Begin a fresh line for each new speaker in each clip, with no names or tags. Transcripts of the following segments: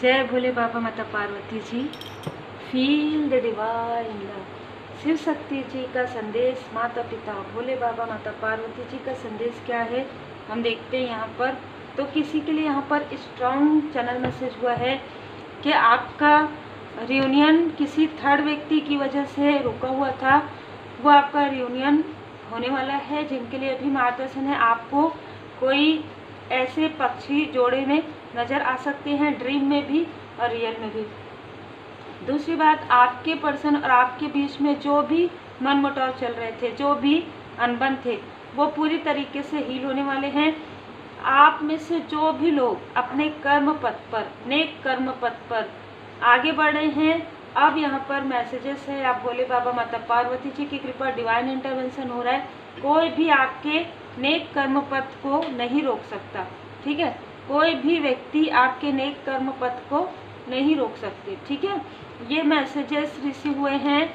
जय भोले बाबा माता Parvati ji. Feel the divine love. Shiv Shakti ji का संदेश, माता पिता भोले बाबा माता पार्वती जी का संदेश क्या है हम देखते हैं यहाँ पर। तो किसी के लिए यहाँ पर स्ट्रॉन्ग चैनल मैसेज हुआ है कि आपका रियूनियन किसी थर्ड व्यक्ति की वजह से रुका हुआ था, वो आपका रियूनियन होने वाला है। जिनके लिए अभी मार्गदर्शन है, आपको कोई ऐसे पक्षी जोड़े में नज़र आ सकते हैं, ड्रीम में भी और रियल में भी। दूसरी बात, आपके पर्सन और आपके बीच में जो भी मनमुटाव चल रहे थे, जो भी अनबन थे, वो पूरी तरीके से हील होने वाले हैं। आप में से जो भी लोग अपने कर्म पथ पर, नेक कर्म पथ पर आगे बढ़ रहे हैं, अब यहाँ पर मैसेजेस है, आप भोले बाबा माता पार्वती जी की कृपा, डिवाइन इंटरवेंशन हो रहा है। कोई भी आपके नेक कर्म पथ को नहीं रोक सकता, ठीक है। कोई भी व्यक्ति आपके नेक कर्म पथ को नहीं रोक सकते, ठीक है। ये मैसेजेस रिसीव हुए हैं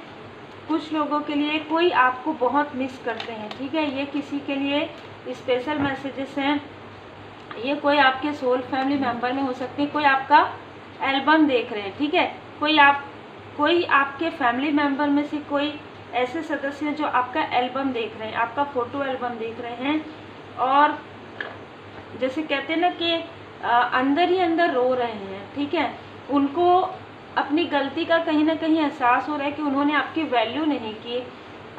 कुछ लोगों के लिए, कोई आपको बहुत मिस करते हैं, ठीक है। ये किसी के लिए स्पेशल मैसेजेस हैं। ये कोई आपके सोल फैमिली मेंबर में हो सकते हैं, कोई आपका एल्बम देख रहे हैं, ठीक है। कोई आपके फैमिली मेंबर में से कोई ऐसे सदस्य हैं जो आपका एल्बम देख रहे हैं, आपका फ़ोटो एल्बम देख रहे हैं, और जैसे कहते हैं ना कि अंदर ही अंदर रो रहे हैं, ठीक है। उनको अपनी गलती का कहीं ना कहीं एहसास हो रहा है कि उन्होंने आपकी वैल्यू नहीं की।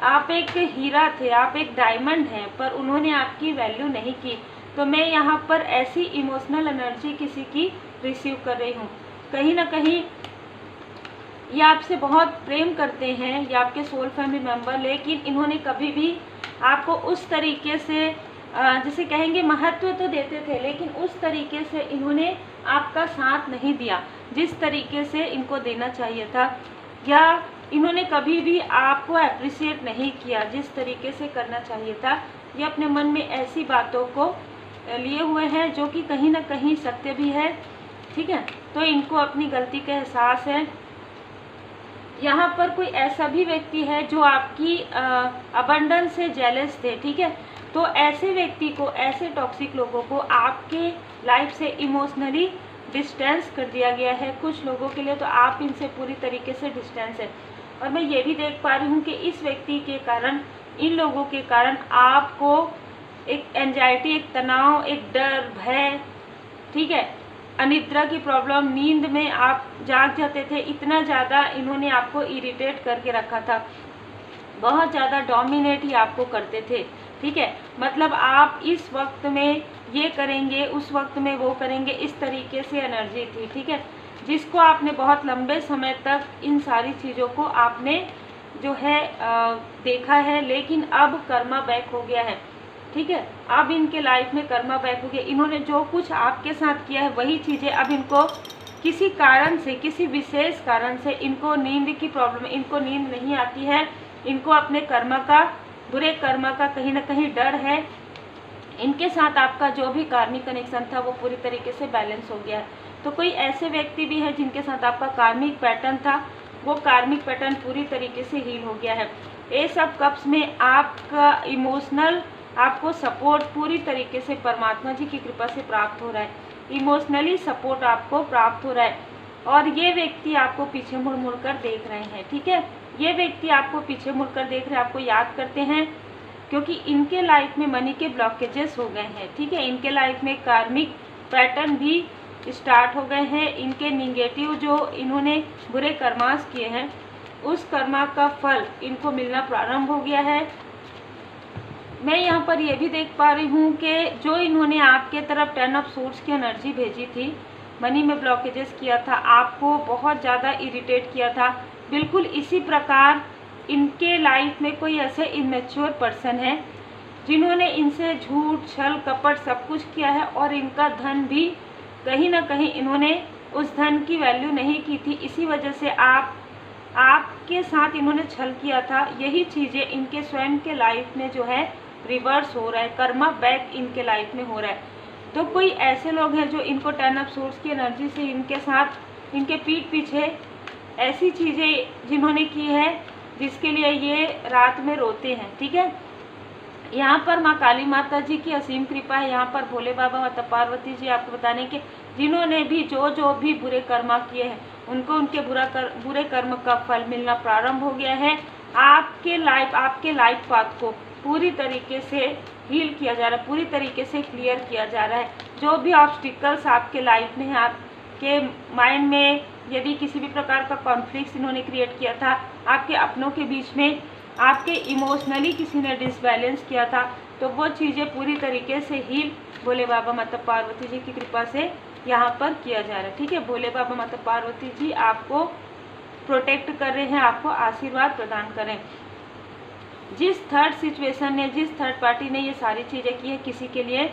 आप एक हीरा थे, आप एक डायमंड हैं, पर उन्होंने आपकी वैल्यू नहीं की। तो मैं यहाँ पर ऐसी इमोशनल एनर्जी किसी की रिसीव कर रही हूँ। कहीं ना कहीं ये आपसे बहुत प्रेम करते हैं, ये आपके सोल फैमिली मेंबर, लेकिन इन्होंने कभी भी आपको उस तरीके से जैसे कहेंगे महत्व तो देते थे, लेकिन उस तरीके से इन्होंने आपका साथ नहीं दिया जिस तरीके से इनको देना चाहिए था, या इन्होंने कभी भी आपको अप्रिशिएट नहीं किया जिस तरीके से करना चाहिए था। ये अपने मन में ऐसी बातों को लिए हुए हैं जो कि कहीं ना कहीं सत्य भी है, ठीक है। तो इनको अपनी गलती का एहसास है। यहाँ पर कोई ऐसा भी व्यक्ति है जो आपकी अबंडेंस से जेलस थे, ठीक है। तो ऐसे व्यक्ति को, ऐसे टॉक्सिक लोगों को आपके लाइफ से इमोशनली डिस्टेंस कर दिया गया है। कुछ लोगों के लिए तो आप इनसे पूरी तरीके से डिस्टेंस है। और मैं ये भी देख पा रही हूँ कि इस व्यक्ति के कारण, इन लोगों के कारण आपको एक एंजाइटी, एक तनाव, एक डर, भय, ठीक है, अनिद्रा की प्रॉब्लम, नींद में आप जाग जाते थे, इतना ज़्यादा इन्होंने आपको इरिटेट करके रखा था, बहुत ज़्यादा डोमिनेट ही आपको करते थे, ठीक है। मतलब आप इस वक्त में ये करेंगे, उस वक्त में वो करेंगे, इस तरीके से एनर्जी थी, ठीक है। जिसको आपने बहुत लंबे समय तक इन सारी चीज़ों को आपने जो है देखा है, लेकिन अब कर्मा बैक हो गया है, ठीक है। अब इनके लाइफ में कर्मा बैक हो गया। इन्होंने जो कुछ आपके साथ किया है वही चीज़ें अब इनको किसी कारण से, किसी विशेष कारण से इनको नींद की प्रॉब्लम, इनको नींद नहीं आती है, इनको अपने कर्मा का, बुरे कर्मा का कहीं ना कहीं डर है। इनके साथ आपका जो भी कार्मिक कनेक्शन था वो पूरी तरीके से बैलेंस हो गया है। तो कोई ऐसे व्यक्ति भी है जिनके साथ आपका कार्मिक पैटर्न था, वो कार्मिक पैटर्न पूरी तरीके से हील हो गया है। एस ऑफ कप्स में आपका इमोशनल, आपको सपोर्ट पूरी तरीके से परमात्मा जी की कृपा से प्राप्त हो रहा है। इमोशनली सपोर्ट आपको प्राप्त हो रहा है। और ये व्यक्ति आपको पीछे मुड़ मुड़ कर देख रहे हैं, ठीक है। ये व्यक्ति आपको पीछे मुड़ कर देख रहे हैं, आपको याद करते हैं, क्योंकि इनके लाइफ में मनी के ब्लॉकेजेस हो गए हैं, ठीक है। इनके लाइफ में कार्मिक पैटर्न भी स्टार्ट हो गए हैं। इनके निगेटिव जो इन्होंने बुरे कर्मास किए हैं, उस कर्मा का फल इनको मिलना प्रारंभ हो गया है। मैं यहाँ पर यह भी देख पा रही हूँ कि जो इन्होंने आपके तरफ 10 ऑफ सोर्स की एनर्जी भेजी थी, मनी में ब्लॉकेजेस किया था, आपको बहुत ज़्यादा इरिटेट किया था, बिल्कुल इसी प्रकार इनके लाइफ में कोई ऐसे इमेच्योर पर्सन है जिन्होंने इनसे झूठ, छल, कपट सब कुछ किया है, और इनका धन भी कहीं ना कहीं इन्होंने उस धन की वैल्यू नहीं की थी। इसी वजह से आपके साथ इन्होंने छल किया था। यही चीज़ें इनके स्वयं के लाइफ में जो है रिवर्स हो रहा है, कर्मा बैक इनके लाइफ में हो रहा है। तो कोई ऐसे लोग हैं जो इनको 10 ऑफ सोर्स की एनर्जी से इनके साथ, इनके पीठ पीछे ऐसी चीज़ें जिन्होंने की है जिसके लिए ये रात में रोते हैं, ठीक है। यहाँ पर माँ काली माता जी की असीम कृपा है। यहाँ पर भोले बाबा माता पार्वती जी आपको बताने के जिन्होंने भी जो भी बुरे कर्मा किए हैं उनको उनके बुरे कर्म का फल मिलना प्रारंभ हो गया है। आपके लाइफ पाथ को पूरी तरीके से हील किया जा रहा है, पूरी तरीके से क्लियर किया जा रहा है। जो भी ऑब्स्टिकल्स आपके लाइफ में है, आपके माइंड में यदि किसी भी प्रकार का कॉन्फ्लिक्ट इन्होंने क्रिएट किया था, आपके अपनों के बीच में आपके इमोशनली किसी ने डिसबैलेंस किया था, तो वो चीज़ें पूरी तरीके से हील भोले बाबा माता पार्वती जी की कृपा से यहाँ पर किया जा रहा है। ठीक है, भोले बाबा माता पार्वती जी आपको प्रोटेक्ट कर रहे हैं, आपको आशीर्वाद प्रदान करें। जिस थर्ड सिचुएशन ने, जिस थर्ड पार्टी ने ये सारी चीज़ें की है किसी के लिए,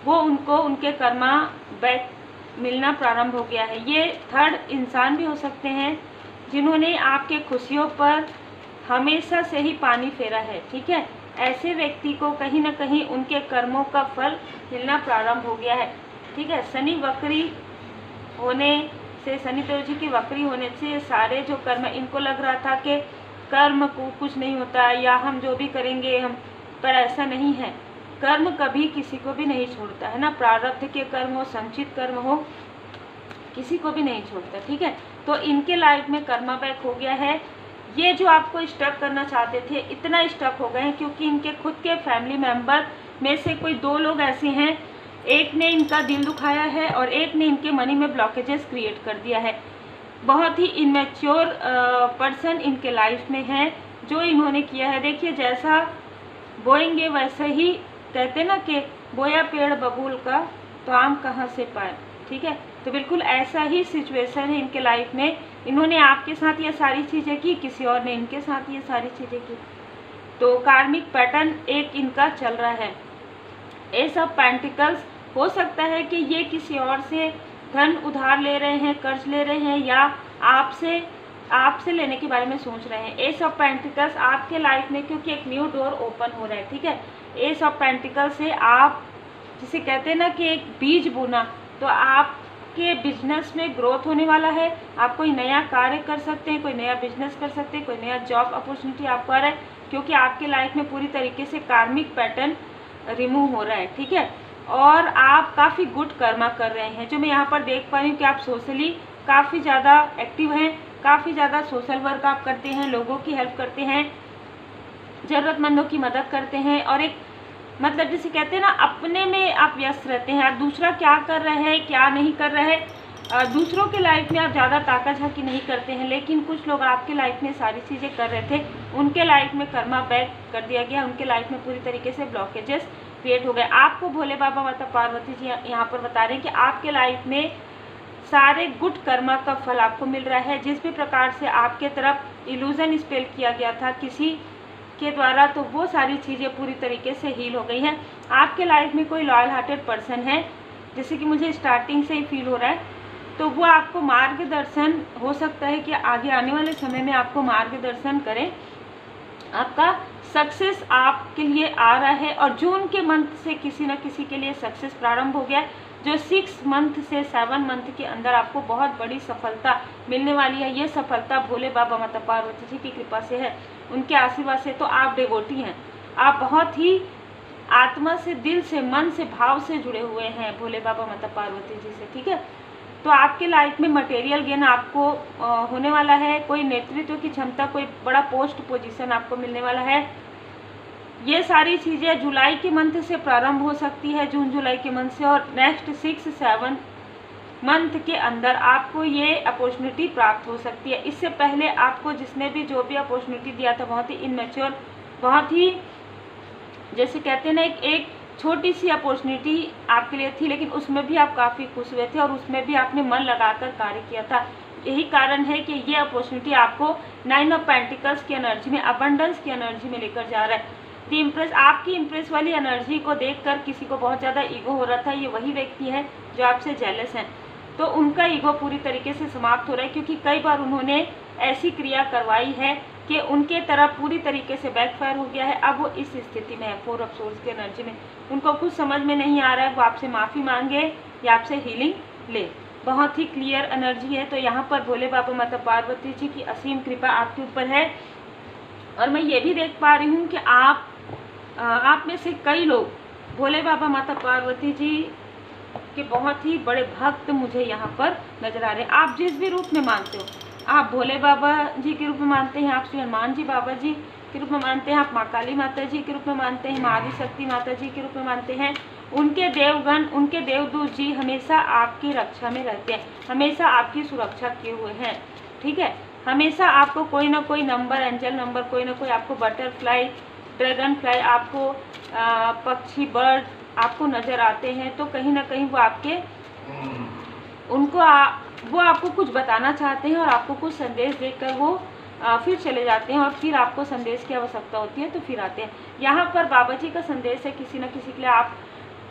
वो उनको उनके कर्मा बैक मिलना प्रारंभ हो गया है। ये थर्ड इंसान भी हो सकते हैं जिन्होंने आपके खुशियों पर हमेशा से ही पानी फेरा है। ठीक है, ऐसे व्यक्ति को कहीं ना कहीं उनके कर्मों का फल मिलना प्रारंभ हो गया है। ठीक है, शनि वक्री होने से, शनि देव जी की वक्री होने से सारे जो कर्म, इनको लग रहा था कि कर्म को कुछ नहीं होता या हम जो भी करेंगे हम, पर ऐसा नहीं है। कर्म कभी किसी को भी नहीं छोड़ता है ना, प्रारब्ध के कर्म हो, संचित कर्म हो, किसी को भी नहीं छोड़ता। ठीक है, तो इनके लाइफ में कर्मा बैक हो गया है। ये जो आपको स्टक करना चाहते थे, इतना स्टक हो गए हैं क्योंकि इनके खुद के फैमिली मेंबर में से कोई 2 लोग ऐसे हैं, एक ने इनका दिल दुखाया है और एक ने इनके मनी में ब्लॉकेजेस क्रिएट कर दिया है। बहुत ही इनमेच्योर पर्सन इनके लाइफ में है जो इन्होंने किया है। देखिए, जैसा बोएंगे वैसे ही, कहते ना कि बोया पेड़ बबूल का तो आम कहाँ से पाए। ठीक है, तो बिल्कुल ऐसा ही सिचुएशन है इनके लाइफ में। इन्होंने आपके साथ ये सारी चीज़ें की, किसी और ने इनके साथ ये सारी चीज़ें की, तो कार्मिक पैटर्न एक इनका चल रहा है। एस ऑफ पेंटिकल्स, हो सकता है कि ये किसी और से धन उधार ले रहे हैं, कर्ज ले रहे हैं, या आपसे लेने के बारे में सोच रहे हैं। एस ऑफ पेंटिकल्स आपके लाइफ में, क्योंकि एक न्यू डोर ओपन हो रहा है। ठीक है, एस ऑफ पेंटिकल्स से आप जिसे कहते हैं ना कि एक बीज बोना, तो आपके बिजनेस में ग्रोथ होने वाला है। आप कोई नया कार्य कर सकते हैं, कोई नया बिजनेस कर सकते हैं, कोई नया जॉब अपॉर्चुनिटी आपको आ रहा है, क्योंकि आपके लाइफ में पूरी तरीके से कार्मिक पैटर्न रिमूव हो रहा है। ठीक है, और आप काफ़ी गुड कर्मा कर रहे हैं। जो मैं यहाँ पर देख पा रही हूँ कि आप सोशली काफ़ी ज़्यादा एक्टिव हैं, काफ़ी ज़्यादा सोशल वर्क आप करते हैं, लोगों की हेल्प करते हैं, ज़रूरतमंदों की मदद करते हैं, और एक मतलब जिसे कहते हैं ना, अपने में आप व्यस्त रहते हैं। आप दूसरा क्या कर रहे हैं, क्या नहीं कर रहे हैं, दूसरों के लाइफ में आप ज़्यादा ताका झाकी नहीं करते हैं। लेकिन कुछ लोग आपके लाइफ में सारी चीज़ें कर रहे थे, उनके लाइफ में कर्मा बैक कर दिया गया, उनके लाइफ में पूरी तरीके से ब्लॉकेजेस क्रिएट हो गए। आपको भोले बाबा माता पार्वती जी यहाँ पर बता रहे हैं कि आपके लाइफ में सारे गुड कर्मा का फल आपको मिल रहा है। जिस भी प्रकार से आपके तरफ इल्यूजन स्पेल किया गया था किसी के द्वारा, तो वो सारी चीज़ें पूरी तरीके से हील हो गई हैं। आपके लाइफ में कोई लॉयल हार्टेड पर्सन है, जैसे कि मुझे स्टार्टिंग से ही फील हो रहा है, तो वो आपको मार्गदर्शन, हो सकता है कि आगे आने वाले समय में आपको मार्गदर्शन करें। आपका सक्सेस आपके लिए आ रहा है, और जून के मंथ से किसी न किसी के लिए सक्सेस प्रारंभ हो गया, जो 6 मंथ से 7 मंथ के अंदर आपको बहुत बड़ी सफलता मिलने वाली है। ये सफलता भोले बाबा माता पार्वती जी की कृपा से है, उनके आशीर्वाद से। तो आप डिवोटी हैं, आप बहुत ही आत्मा से, दिल से, मन से, भाव से जुड़े हुए हैं भोले बाबा माता पार्वती जी से। ठीक है, तो आपके लाइफ में मटेरियल गेन आपको होने वाला है, कोई नेतृत्व की क्षमता, कोई बड़ा पोस्ट पोजीशन आपको मिलने वाला है। ये सारी चीज़ें जुलाई के मंथ से प्रारंभ हो सकती है, जून जुलाई के मंथ से, और नेक्स्ट 6-7 मंथ के अंदर आपको ये अपॉर्चुनिटी प्राप्त हो सकती है। इससे पहले आपको जिसने भी जो भी अपॉर्चुनिटी दिया था, बहुत ही इनमेच्योर, बहुत ही जैसे कहते हैं ना, एक छोटी सी अपॉर्चुनिटी आपके लिए थी, लेकिन उसमें भी आप काफ़ी खुश हुए थे और उसमें भी आपने मन लगाकर कार्य किया था। यही कारण है कि ये अपॉर्चुनिटी आपको 9 ऑफ पेंटिकल्स की एनर्जी में, अबंडेंस की एनर्जी में लेकर जा रहा है। दी इम्प्रेस, आपकी इम्प्रेस वाली एनर्जी को देखकर किसी को बहुत ज़्यादा ईगो हो रहा था। ये वही व्यक्ति है जो आपसे जेलस हैं, तो उनका ईगो पूरी तरीके से समाप्त हो रहा है, क्योंकि कई बार उन्होंने ऐसी क्रिया करवाई है कि उनके तरफ पूरी तरीके से बैकफायर हो गया है। अब वो इस स्थिति में है, 4 ऑफ सोर्स की एनर्जी में, उनको कुछ समझ में नहीं आ रहा है, वो आपसे माफ़ी मांगे या आपसे हीलिंग ले। बहुत ही क्लियर एनर्जी है। तो यहाँ पर भोले बाबा माता पार्वती जी की असीम कृपा आपके ऊपर है। और मैं ये भी देख पा रही हूँ कि आप आप में से कई लोग भोले बाबा माता पार्वती जी के बहुत ही बड़े भक्त मुझे यहाँ पर नजर आ रहे हैं। आप जिस भी रूप में मानते हो, आप भोले बाबा जी के रूप में मानते हैं, आप श्री हनुमान जी बाबा जी के रूप में मानते हैं, आप माँ काली माता जी के रूप में मानते हैं, माँ आदिशक्ति माता जी के रूप में मानते हैं, उनके देवगण, उनके देवदूत जी हमेशा आपकी रक्षा में रहते हैं, हमेशा आपकी सुरक्षा किए हुए हैं। ठीक है, हमेशा आपको कोई ना कोई नंबर, एंजल नंबर, कोई ना कोई आपको बटरफ्लाई, ड्रैगन फ्लाई, आपको पक्षी, बर्ड आपको नज़र आते हैं। तो कहीं ना कहीं वो आपके वो आपको कुछ बताना चाहते हैं और आपको कुछ संदेश देकर वो फिर चले जाते हैं और फिर आपको संदेश की आवश्यकता होती है तो फिर आते हैं। यहाँ पर बाबा जी का संदेश है किसी न किसी के लिए। आप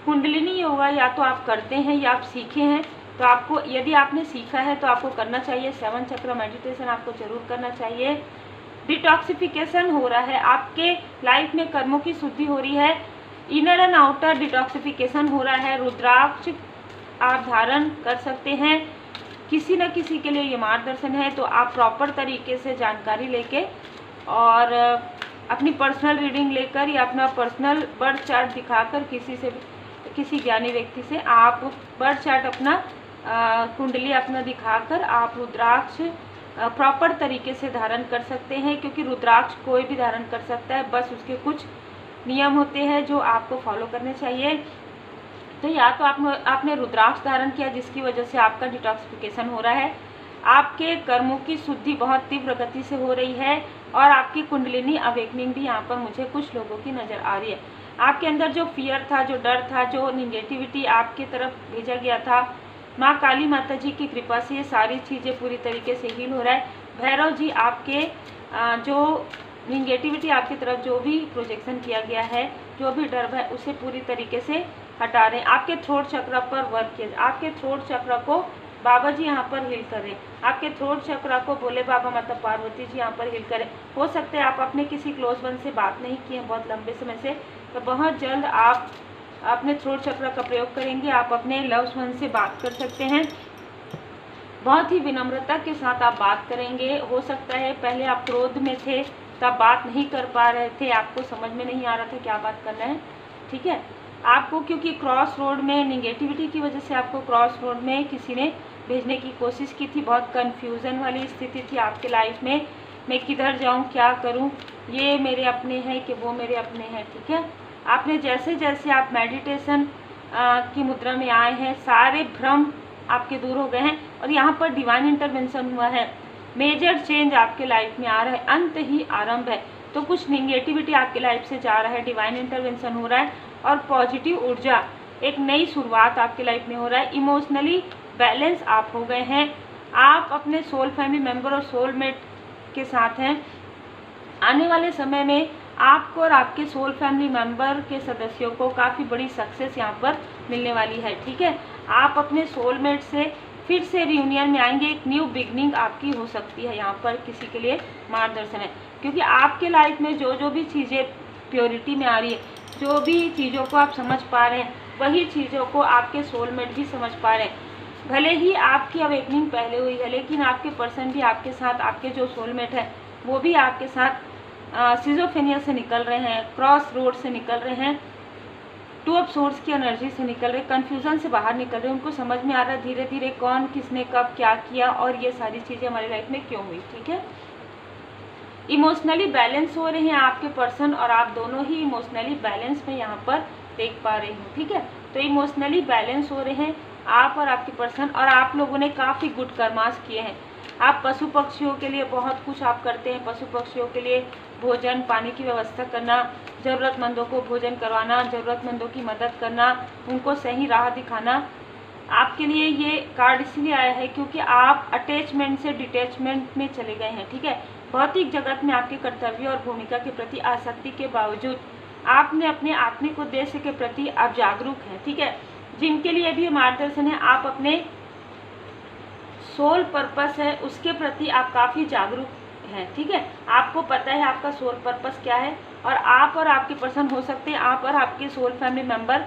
कुंडलिनी योगा या तो आप करते हैं या आप सीखे हैं, तो आपको, यदि आपने सीखा है तो आपको करना चाहिए। 7 चक्र मेडिटेशन आपको जरूर करना चाहिए। डिटॉक्सिफिकेशन हो रहा है, आपके लाइफ में कर्मों की शुद्धि हो रही है, इनर एंड आउटर डिटॉक्सिफिकेशन हो रहा है। रुद्राक्ष आप धारण कर सकते हैं। किसी न किसी के लिए ये मार्गदर्शन है, तो आप प्रॉपर तरीके से जानकारी लेके और अपनी पर्सनल रीडिंग लेकर या अपना पर्सनल बर्थ चार्ट दिखाकर किसी ज्ञानी व्यक्ति से आप बर्थ चार्ट अपना कुंडली अपना दिखाकर आप रुद्राक्ष प्रॉपर तरीके से धारण कर सकते हैं। क्योंकि रुद्राक्ष कोई भी धारण कर सकता है, बस उसके कुछ नियम होते हैं जो आपको फॉलो करने चाहिए। तो या तो आपने रुद्राक्ष धारण किया जिसकी वजह से आपका डिटॉक्सिफिकेशन हो रहा है, आपके कर्मों की शुद्धि बहुत तीव्र गति से हो रही है और आपकी कुंडलिनी अवेकनिंग भी यहाँ पर मुझे कुछ लोगों की नज़र आ रही है। आपके अंदर जो फियर था, जो डर था, जो निगेटिविटी आपके तरफ भेजा गया था, माँ काली माता जी की कृपा से ये सारी चीज़ें पूरी तरीके से हील हो रहा है। भैरव जी आपके जो निगेटिविटी आपकी तरफ जो भी प्रोजेक्शन किया गया है, जो भी डर है, उसे पूरी तरीके से हटा रहे हैं। आपके थ्रोट चक्र पर वर्क किया, आपके थ्रोट चक्र को बाबा जी यहाँ पर हील करें, आपके थ्रोट चक्र को भोले बाबा माता पार्वती जी यहाँ पर हील करें। हो सकता है आप अपने किसी क्लोज वन से बात नहीं किए बहुत लंबे समय से, तो बहुत जल्द आप अपने थ्रोट चक्र का प्रयोग करेंगे, आप अपने लव्ड वन से बात कर सकते हैं। बहुत ही विनम्रता के साथ आप बात करेंगे। हो सकता है पहले आप क्रोध में थे तब बात नहीं कर पा रहे थे, आपको समझ में नहीं आ रहा था क्या बात करना है। ठीक है, आपको क्योंकि क्रॉस रोड में निगेटिविटी की वजह से आपको क्रॉस रोड में किसी ने भेजने की कोशिश की थी, बहुत कन्फ्यूज़न वाली स्थिति थी आपके लाइफ में, मैं किधर जाऊं, क्या करूं, ये मेरे अपने हैं कि वो मेरे अपने हैं। ठीक है, आपने जैसे जैसे आप मेडिटेशन की मुद्रा में आए हैं, सारे भ्रम आपके दूर हो गए हैं और यहाँ पर डिवाइन इंटरवेंशन हुआ है। मेजर चेंज आपके लाइफ में आ रहा है, अंत ही आरंभ है। तो कुछ निगेटिविटी आपके लाइफ से जा रहा है, डिवाइन इंटरवेंशन हो रहा है और पॉजिटिव ऊर्जा, एक नई शुरुआत आपके लाइफ में हो रहा है। इमोशनली बैलेंस आप हो गए हैं, आप अपने सोल फैमिली मेंबर और सोलमेट के साथ हैं। आने वाले समय में आपको और आपके सोल फैमिली मेंबर के सदस्यों को काफ़ी बड़ी सक्सेस यहाँ पर मिलने वाली है। ठीक है, आप अपने सोलमेट से फिर से रियूनियन में आएंगे, एक न्यू बिगनिंग आपकी हो सकती है। यहाँ पर किसी के लिए मार्गदर्शन है, क्योंकि आपके लाइफ में जो जो भी चीज़ें प्योरिटी में आ रही है, जो भी चीज़ों को आप समझ पा रहे हैं, वही चीज़ों को आपके सोलमेट भी समझ पा रहे हैं। भले ही आपकी अवेकनिंग पहले हुई है, लेकिन आपके पर्सन भी आपके साथ, आपके जो सोलमेट है वो भी आपके साथ सिजोफेनिया से निकल रहे हैं, क्रॉस रोड से निकल रहे हैं, टू ऑफ सोर्स की एनर्जी से निकल रहे, कन्फ्यूज़न से बाहर निकल रहे हैं। उनको समझ में आ रहा है धीरे धीरे कौन किसने कब क्या किया और ये सारी चीज़ें हमारी लाइफ में क्यों हुई। ठीक है, इमोशनली बैलेंस हो रहे हैं आपके पर्सन और आप दोनों ही इमोशनली बैलेंस में यहाँ पर देख पा रही हूँ। ठीक है, तो इमोशनली बैलेंस हो रहे हैं आप और आपके पर्सन, और आप लोगों ने काफ़ी गुड कर्मास किए हैं। आप पशु पक्षियों के लिए बहुत कुछ आप करते हैं, पशु पक्षियों के लिए भोजन पानी की व्यवस्था करना, ज़रूरतमंदों को भोजन करवाना, ज़रूरतमंदों की मदद करना, उनको सही राह दिखाना। आपके लिए ये कार्ड इसलिए आया है क्योंकि आप अटैचमेंट से डिटैचमेंट में चले गए हैं। ठीक है, भौतिक जगत में आपके कर्तव्य और भूमिका के प्रति आसक्ति के बावजूद आपने अपने आत्मिक उद्देश्य के प्रति आप जागरूक हैं। ठीक है, जिनके लिए भी मार्गदर्शन है, आप अपने सोल पर्पस है उसके प्रति आप काफ़ी जागरूक हैं। ठीक है, आपको पता है आपका सोल पर्पस क्या है, और आप और आपके पर्सन, हो सकते हैं आप और आपके सोल फैमिली मेंबर,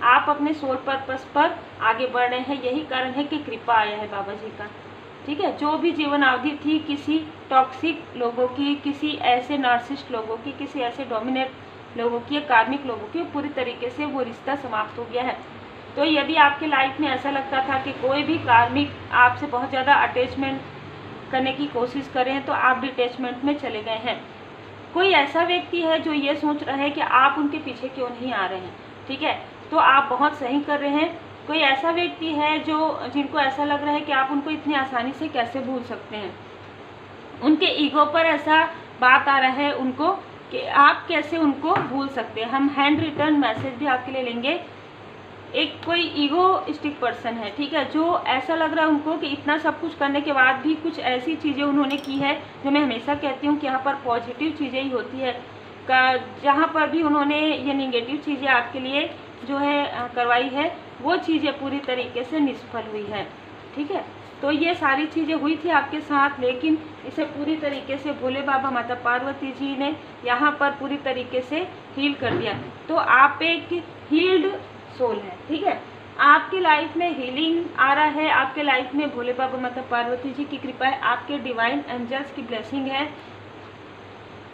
आप अपने सोल पर्पस पर आगे बढ़ रहे हैं। यही कारण है कि कृपा आया है बाबा जी का। ठीक है, जो भी जीवन अवधि थी किसी टॉक्सिक लोगों की, किसी ऐसे नार्सिस्ट लोगों की, किसी ऐसे डोमिनेट लोगों की, कार्मिक लोगों की, पूरी तरीके से वो रिश्ता समाप्त हो गया है। तो यदि आपके लाइफ में ऐसा लगता था कि कोई भी कार्मिक आपसे बहुत ज़्यादा अटैचमेंट करने की कोशिश करें तो आप डिटैचमेंट में चले गए हैं। कोई ऐसा व्यक्ति है जो ये सोच रहा है कि आप उनके पीछे क्यों नहीं आ रहे हैं, ठीक है, तो आप बहुत सही कर रहे हैं। कोई ऐसा व्यक्ति है जिनको ऐसा लग रहा है कि आप उनको इतनी आसानी से कैसे भूल सकते हैं, उनके ईगो पर ऐसा बात आ रहा है उनको कि आप कैसे उनको भूल सकते हैं। हम हैंड रिटर्न मैसेज भी आपके लिए लेंगे। एक कोई ईगोइस्टिक पर्सन है, ठीक है, जो ऐसा लग रहा है उनको कि इतना सब कुछ करने के बाद भी कुछ ऐसी चीज़ें उन्होंने की है जो मैं हमेशा कहती हूँ कि यहाँ पर पॉजिटिव चीज़ें ही होती है, जहाँ पर भी उन्होंने ये निगेटिव चीज़ें आपके लिए जो है करवाई है वो चीज़ें पूरी तरीके से निष्फल हुई है, ठीक है। तो ये सारी चीज़ें हुई थी आपके साथ, लेकिन इसे पूरी तरीके से भोले बाबा माता पार्वती जी ने यहाँ पर पूरी तरीके से हील कर दिया। तो आप एक हील्ड सोल है, ठीक है, आपके लाइफ में हीलिंग आ रहा है, आपके लाइफ में भोले बाबा माता पार्वती जी की कृपा है, आपके डिवाइन एंजल्स की ब्लेसिंग है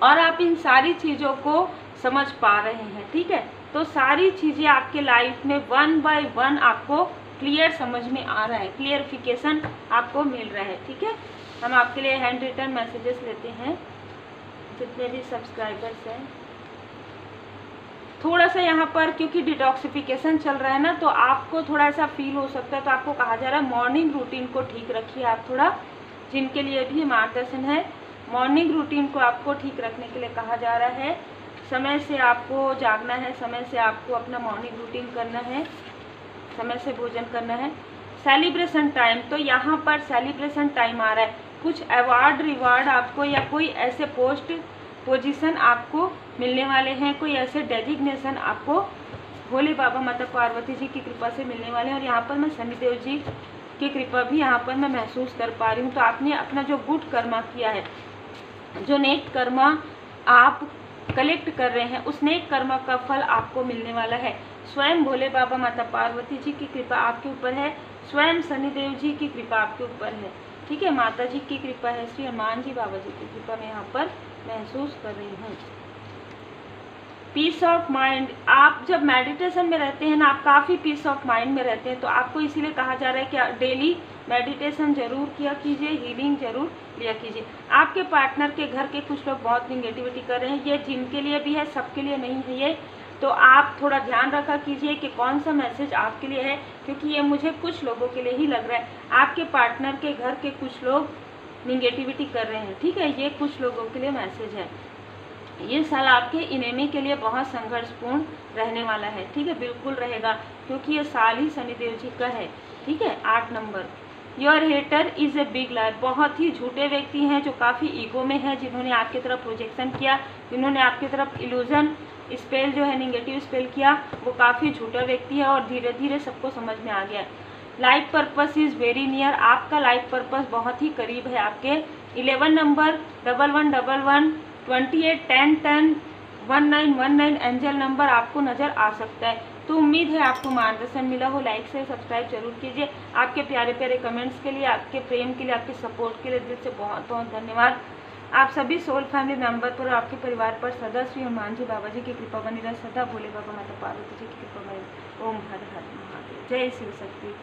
और आप इन सारी चीज़ों को समझ पा रहे हैं, ठीक है। तो सारी चीज़ें आपके लाइफ में वन बाय वन आपको क्लियर समझ में आ रहा है, क्लियरिफिकेशन आपको मिल रहा है, ठीक है। हम आपके लिए हैंड रिटन मैसेजेस लेते हैं। जितने भी सब्सक्राइबर्स हैं, थोड़ा सा यहाँ पर क्योंकि डिटॉक्सिफिकेशन चल रहा है ना, तो आपको थोड़ा सा फील हो सकता है, तो आपको कहा जा रहा है मॉर्निंग रूटीन को ठीक रखिए आप थोड़ा, जिनके लिए भी मार्गदर्शन है। मॉर्निंग रूटीन को आपको ठीक रखने के लिए कहा जा रहा है। समय से आपको जागना है, समय से आपको अपना मॉर्निंग रूटीन करना है, समय से भोजन करना है। सेलिब्रेशन टाइम, तो यहाँ पर सेलिब्रेशन टाइम आ रहा है, कुछ अवार्ड रिवार्ड आपको या कोई ऐसे पोजीशन आपको मिलने वाले हैं, कोई ऐसे डेजिग्नेशन आपको भोले बाबा माता पार्वती जी की कृपा से मिलने वाले हैं। और यहाँ पर मैं शनिदेव जी की कृपा भी यहाँ पर मैं महसूस कर पा रही हूँ। तो आपने अपना जो गुड कर्मा किया है, जो नेक कर्मा आप कलेक्ट कर रहे हैं, उस नेक कर्मा का फल आपको मिलने वाला है। स्वयं भोले बाबा माता पार्वती जी की कृपा आपके ऊपर है, स्वयं शनिदेव जी की कृपा आपके ऊपर है, ठीक है, माता जी की कृपा है, श्री हनुमान जी बाबा जी की कृपा मैं यहाँ पर महसूस कर रही हूँ। पीस ऑफ माइंड, आप जब मेडिटेशन में रहते हैं ना, आप काफ़ी पीस ऑफ माइंड में रहते हैं, तो आपको इसीलिए कहा जा रहा है कि डेली मेडिटेशन जरूर किया कीजिए, हीलिंग जरूर लिया कीजिए। आपके पार्टनर के घर के कुछ लोग बहुत निगेटिविटी कर रहे हैं, ये जिनके लिए भी है, सबके लिए नहीं है ये, तो आप थोड़ा ध्यान रखा कीजिए कि कौन सा मैसेज आपके लिए है, क्योंकि ये मुझे कुछ लोगों के लिए ही लग रहा है। आपके पार्टनर के घर के कुछ लोग निगेटिविटी कर रहे हैं, ठीक है, ये कुछ लोगों के लिए मैसेज है। ये साल आपके इनेमी के लिए बहुत संघर्षपूर्ण रहने वाला है, ठीक है, बिल्कुल रहेगा, क्योंकि ये साल ही शनिदेव जी का है, ठीक है। 8 number, your hater is a big liar, बहुत ही झूठे व्यक्ति हैं जो काफ़ी ईगो में है, जिन्होंने आपकी तरफ प्रोजेक्शन किया, जिन्होंने आपकी तरफ इल्यूजन स्पेल जो है निगेटिव स्पेल किया, वो काफ़ी झूठा व्यक्ति है और धीरे धीरे सबको समझ में आ गया है। Life purpose is very near, आपका लाइफ पर्पस बहुत ही करीब है आपके। 11 नंबर, 1111 28 10 10 1919 एंजल नंबर आपको नज़र आ सकता है। तो उम्मीद है आपको मार्गदर्शन मिला हो। लाइक से सब्सक्राइब जरूर कीजिए। आपके प्यारे प्यारे कमेंट्स के लिए, आपके प्रेम के लिए, आपके सपोर्ट के लिए दिल से बहुत बहुत धन्यवाद। आप सभी सोल फैमिली मेंबर पर और आपके परिवार पर सदा श्री हनुमान जी बाबा जी की कृपा बनी रहे, सदा भोले बाबा माता पार्वती जी की कृपा बनी रहे। ओम हर हर महादेव, जय शिव शक्ति।